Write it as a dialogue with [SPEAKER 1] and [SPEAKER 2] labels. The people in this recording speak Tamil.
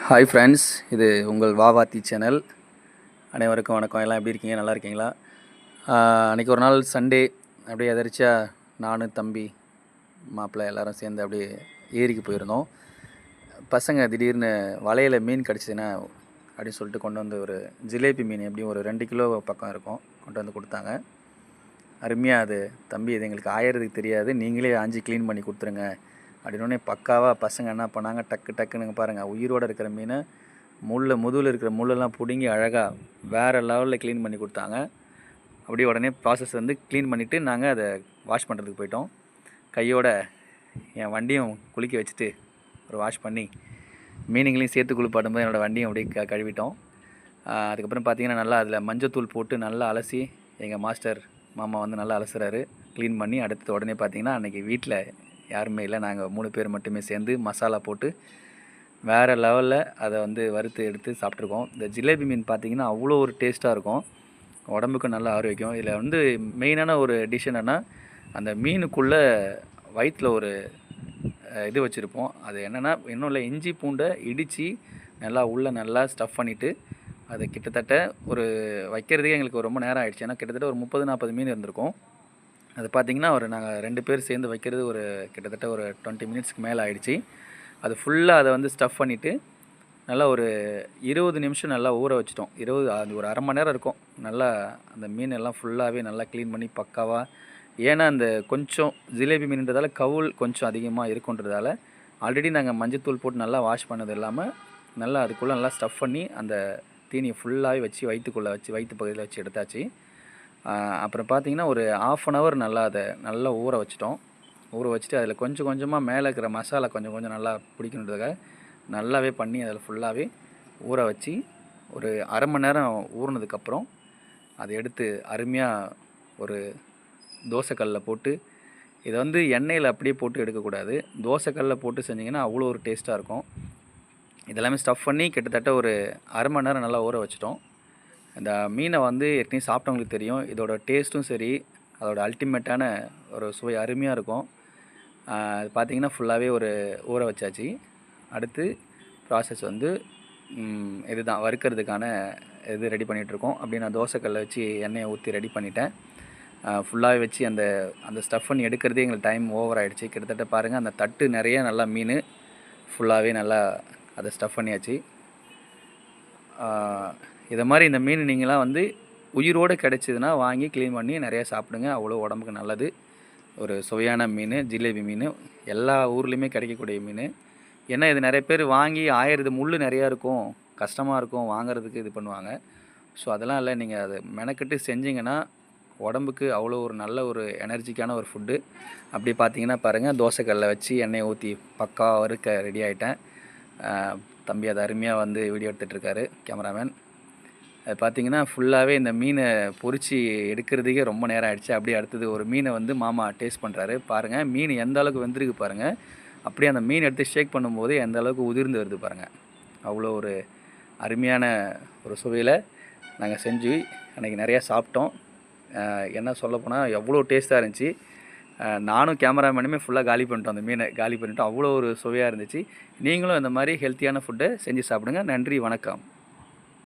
[SPEAKER 1] ஹாய் ஃப்ரெண்ட்ஸ், இது உங்கள் வாவாத்தி சேனல். அனைவருக்கும் வணக்கம். எல்லாம் எப்படி இருக்கீங்க? நல்லா இருக்கீங்களா? அன்றைக்கி ஒரு நாள் சண்டே, அப்படியே எதர்ச்சியா நான், தம்பி, மாப்பிள்ளை எல்லோரும் சேர்ந்து அப்படியே ஏரிக்கு போயிருந்தோம். பசங்க திடீர்னு வலையில் மீன் கிடச்சிதுன்னா அப்படின்னு சொல்லிட்டு கொண்டு வந்து ஒரு ஜிலேபி மீன் எப்படியும் ஒரு 2 கிலோ பக்கம் இருக்கும் கொண்டு வந்து கொடுத்தாங்க. அருமையாக அது தம்பி இது எங்களுக்கு ஆயிரத்துக்கு தெரியாது, நீங்களே ஆஞ்சி க்ளீன் பண்ணி கொடுத்துருங்க அப்படின்னோடனே பக்காவாக பசங்க என்ன பண்ணாங்க, டக்குன்னு பாருங்கள் உயிரோடு இருக்கிற மீனை முதுகில் இருக்கிற முள்ளெல்லாம் பிடுங்கி அழகாக வேறு லெவலில் க்ளீன் பண்ணி கொடுத்தாங்க. அப்படியே உடனே ப்ராசஸ் வந்து க்ளீன் பண்ணிவிட்டு நாங்கள் அதை வாஷ் பண்ணுறதுக்கு போயிட்டோம். கையோட என் வண்டியும் குளிக்க வச்சுட்டு ஒரு வாஷ் பண்ணி மீனுங்களையும் சேர்த்து குளிப்பாட்டும்போது என்னோடய வண்டியும் அப்படியே கழுவிட்டோம். அதுக்கப்புறம் பார்த்திங்கன்னா நல்லா அதில் மஞ்சத்தூள் போட்டு நல்லா அலசி எங்கள் மாஸ்டர் மாமா வந்து நல்லா அலசுறாரு, க்ளீன் பண்ணி. அடுத்தது உடனே பார்த்திங்கன்னா அன்றைக்கி வீட்டில் யாருமே இல்லை, நாங்கள் 3 பேர் மட்டுமே சேர்ந்து மசாலா போட்டு வேறு லெவலில் அதை வந்து வறுத்து எடுத்து சாப்பிட்ருக்கோம். இந்த ஜிலேபி மீன் பார்த்திங்கன்னா அவ்வளோ ஒரு டேஸ்ட்டாக இருக்கும், உடம்புக்கு நல்லா ஆரோக்கியம். இதில் வந்து மெயினான ஒரு டிஷ் என்னென்னா, அந்த மீனுக்குள்ளே வயிற்றில் ஒரு இது வச்சுருப்போம். அது என்னென்னா இன்னும் இல்லை, இஞ்சி பூண்டை இடித்து நல்லா உள்ளே நல்லா ஸ்டஃப் பண்ணிவிட்டு அது கிட்டத்தட்ட ஒரு வைக்கிறதுக்கே எங்களுக்கு ரொம்ப நேரம் ஆகிடுச்சு. ஏன்னா கிட்டத்தட்ட ஒரு 30-40 மீன் இருந்திருக்கும். அது பார்த்திங்கன்னா நாங்கள் 2 பேர் சேர்ந்து வைக்கிறது ஒரு கிட்டத்தட்ட ஒரு 20 மினிட்ஸ்க்கு மேலே ஆகிடுச்சி. அது ஃபுல்லாக அதை வந்து ஸ்டஃப் பண்ணிவிட்டு நல்லா ஒரு 20 நிமிஷம் நல்லா ஊற வச்சிட்டோம். அது ஒரு அரை மணி நேரம் இருக்கும். நல்லா அந்த மீன் எல்லாம் ஃபுல்லாகவே நல்லா க்ளீன் பண்ணி பக்காவாக. ஏன்னா அந்த கொஞ்சம் ஜிலேபி மீன்ன்றதால கவுள் கொஞ்சம் அதிகமாக இருக்குன்றதால ஆல்ரெடி நாங்கள் மஞ்சத்தூள் போட்டு நல்லா வாஷ் பண்ணது இல்லாமல் நல்லா அதுக்குள்ளே நல்லா ஸ்டஃப் பண்ணி அந்த தீனியை ஃபுல்லாகவே வச்சு வயிற்றுக்குள்ளே வச்சு வயிற்று பகுதியில் வச்சு எடுத்தாச்சு. அப்புறம் பார்த்திங்கன்னா ஒரு 1/2 அன் ஹவர் நல்லா அதை நல்லா ஊற வச்சிட்டோம். ஊற வச்சுட்டு அதில் கொஞ்சம் கொஞ்சமாக மேலே இருக்கிற மசாலா கொஞ்சம் கொஞ்சம் நல்லா பிடிக்கணுன்றதுக்காக நல்லாவே பண்ணி அதில் ஃபுல்லாகவே ஊற வச்சு ஒரு அரை மணி நேரம் ஊறினதுக்கப்புறம் அதை எடுத்து அருமையாக ஒரு தோசைக்கல்லில் போட்டு, இதை வந்து எண்ணெயில் அப்படியே போட்டு எடுக்கக்கூடாது, தோசைக்கல்லில் போட்டு செஞ்சிங்கன்னா அவ்வளோ ஒரு டேஸ்ட்டாக இருக்கும். இதெல்லாமே ஸ்டஃப் பண்ணி கிட்டத்தட்ட ஒரு அரை மணி நேரம் நல்லா ஊற வச்சிட்டோம். இந்த மீனை வந்து ஏற்கனவே சாப்பிட்டவங்களுக்கு தெரியும், இதோட டேஸ்ட்டும் சரி அதோட அல்டிமேட்டான ஒரு சுவை அருமையாக இருக்கும். அது பார்த்திங்கன்னா ஃபுல்லாகவே ஒரு ஊற வச்சாச்சு. அடுத்து ப்ராசஸ் வந்து இதுதான் வறுக்கிறதுக்கான இது ரெடி பண்ணிகிட்ருக்கோம். அப்படி நான் தோசைக்கல்லை வச்சு எண்ணெயை ஊற்றி ரெடி பண்ணிட்டேன். ஃபுல்லாகவே வச்சு அந்த அந்த ஸ்டஃப் பண்ணி எடுக்கிறதே எங்களுக்கு டைம் ஓவர் ஆகிடுச்சு. கிட்டத்தட்ட பாருங்கள் அந்த தட்டு நிறைய நல்லா மீன் ஃபுல்லாகவே நல்லா அதை ஸ்டஃப் பண்ணியாச்சு. இதை மாதிரி இந்த மீன் நீங்களாம் வந்து உயிரோடு கிடச்சிதுன்னா வாங்கி க்ளீன் பண்ணி நிறையா சாப்பிடுங்க, அவ்வளோ உடம்புக்கு நல்லது. ஒரு சுவையான மீன் ஜிலேபி மீன் எல்லா ஊர்லேயுமே கிடைக்கக்கூடிய மீன். ஏன்னா இது நிறைய பேர் வாங்கி ஆயிரது முள் நிறையா இருக்கும், கஷ்டமாக இருக்கும் வாங்குறதுக்கு, இது பண்ணுவாங்க. ஸோ அதெல்லாம் இல்லை, நீங்கள் அதை மெனக்கெட்டு செஞ்சிங்கன்னா உடம்புக்கு அவ்வளோ ஒரு நல்ல ஒரு எனர்ஜிக்கான ஒரு ஃபுட்டு. அப்படி பார்த்தீங்கன்னா பாருங்கள், தோசைக்கல்லை வச்சு எண்ணெயை ஊற்றி பக்கா வறுக்க ரெடி ஆகிட்டேன். தம்பி அதை அருமையாக வந்து வீடியோ எடுத்துகிட்ருக்காரு, கேமராமேன். அது பார்த்திங்கன்னா ஃபுல்லாகவே இந்த மீனை பொறிச்சு எடுக்கிறதுக்கே ரொம்ப நேரம் ஆகிடுச்சு. அப்படியே அடுத்தது ஒரு மீனை வந்து மாமா டேஸ்ட் பண்ணுறாரு. பாருங்கள் மீன் எந்த அளவுக்கு வெந்திருக்கு பாருங்கள். அப்படியே அந்த மீன் எடுத்து ஷேக் பண்ணும்போது எந்த அளவுக்கு உதிர்ந்து வருது பாருங்கள். அவ்வளோ ஒரு அருமையான ஒரு சுவையில் நாங்கள் செஞ்சு அன்றைக்கி நிறையா சாப்பிட்டோம். என்ன சொல்லப்போனால் எவ்வளோ டேஸ்ட்டாக இருந்துச்சு. நானும் கேமராமேனுமே ஃபுல்லாக காலி பண்ணிட்டோம், அந்த மீனை காலி பண்ணிவிட்டோம். அவ்வளோ ஒரு சுவையாக இருந்துச்சு. நீங்களும் இந்த மாதிரி ஹெல்த்தியான ஃபுட்டை செஞ்சு சாப்பிடுங்க. நன்றி, வணக்கம்.